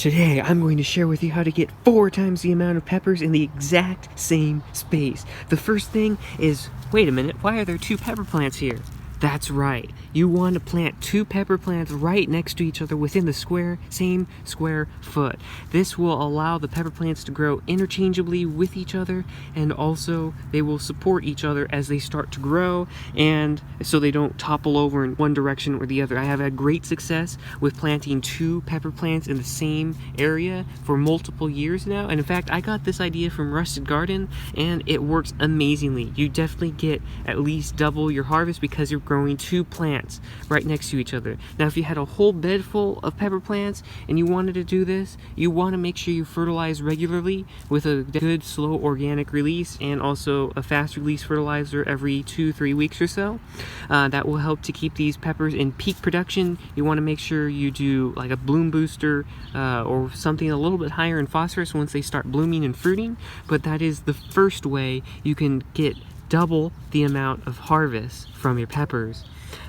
Today, I'm going to share with you how to get 4 times the amount of peppers in the exact same space. The first thing is, wait a minute, why are there 2 pepper plants here? That's right. You want to plant 2 pepper plants right next to each other within the same square foot. This will allow the pepper plants to grow interchangeably with each other, and also they will support each other as they start to grow, and so they don't topple over in one direction or the other. I have had great success with planting 2 pepper plants in the same area for multiple years now, and in fact I got this idea from Rusted Garden and it works amazingly. You definitely get at least double your harvest because you're growing 2 plants right next to each other. Now if you had a whole bed full of pepper plants and you wanted to do this, you want to make sure you fertilize regularly with a good slow organic release and also a fast release fertilizer every 2-3 weeks or so. That will help to keep these peppers in peak production. You want to make sure you do like a bloom booster or something a little bit higher in phosphorus once they start blooming and fruiting, but that is the first way you can get double the amount of harvest from your peppers.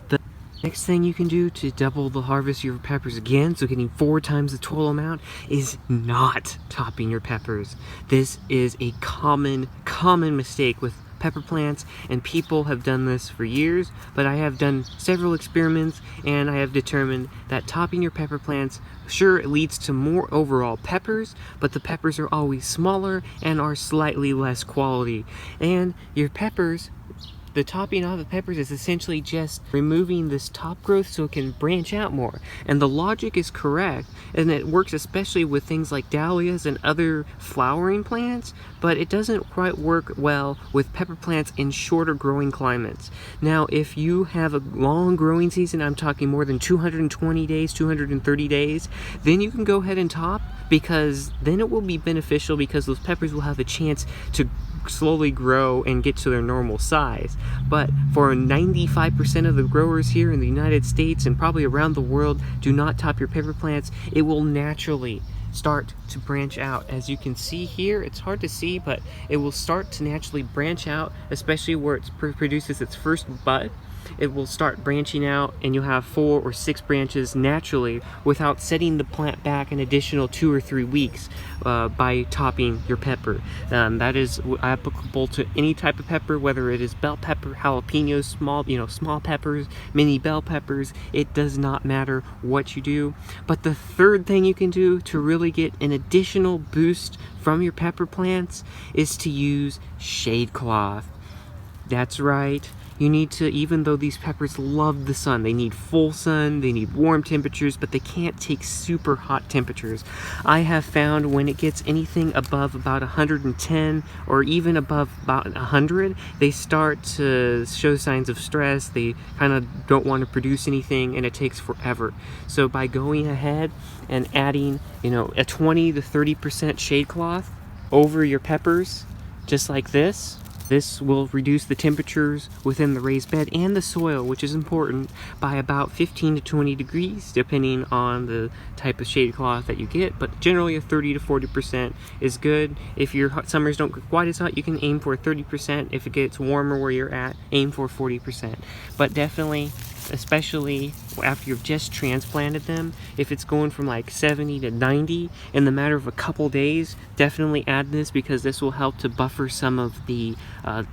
The next thing you can do to double the harvest of your peppers again, so getting 4 times the total amount, is not topping your peppers. This is a common mistake with pepper plants, and people have done this for years, but I have done several experiments and I have determined that topping your pepper plants, sure, it leads to more overall peppers, but the peppers are always smaller and are slightly less quality. And your peppers, the topping of the peppers is essentially just removing this top growth so it can branch out more. And the logic is correct, and it works especially with things like dahlias and other flowering plants, but it doesn't quite work well with pepper plants in shorter growing climates. Now, if you have a long growing season, I'm talking more than 220 days, 230 days, then you can go ahead and top, because then it will be beneficial because those peppers will have a chance to slowly grow and get to their normal size. But for 95% of the growers here in the United States and probably around the world, do not top your pepper plants. It will naturally start to branch out. As you can see here, it's hard to see, but it will start to naturally branch out, especially where it produces its first bud. It will start branching out and you'll have 4 or 6 branches naturally without setting the plant back an additional 2 or 3 weeks by topping your pepper. That is applicable to any type of pepper, whether it is bell pepper, jalapenos, small peppers, mini bell peppers. It does not matter what you do. But the third thing you can do to really get an additional boost from your pepper plants is to use shade cloth. That's right. You need to, even though these peppers love the sun, they need full sun, they need warm temperatures, but they can't take super hot temperatures. I have found when it gets anything above about 110 or even above about 100, they start to show signs of stress. They kind of don't want to produce anything, and it takes forever. So by going ahead and adding, a 20 to 30% shade cloth over your peppers, just like this, this will reduce the temperatures within the raised bed and the soil, which is important, by about 15 to 20 degrees, depending on the type of shade cloth that you get. But generally a 30 to 40% is good. If your summers don't get quite as hot, you can aim for 30%. If it gets warmer where you're at, aim for 40%. But definitely, especially after you've just transplanted them, if it's going from like 70 to 90 in the matter of a couple days, definitely add this, because this will help to buffer some of the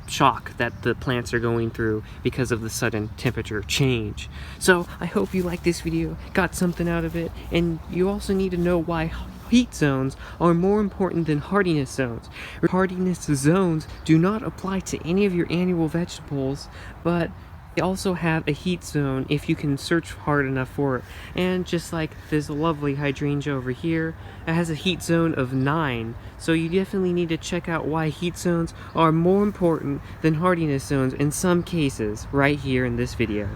shock that the plants are going through because of the sudden temperature change. So I hope you liked this video, got something out of it, and you also need to know why heat zones are more important than hardiness zones. Hardiness zones do not apply to any of your annual vegetables, but they also have a heat zone if you can search hard enough for it. And just like this lovely hydrangea over here, it has a heat zone of 9. So you definitely need to check out why heat zones are more important than hardiness zones in some cases right here in this video.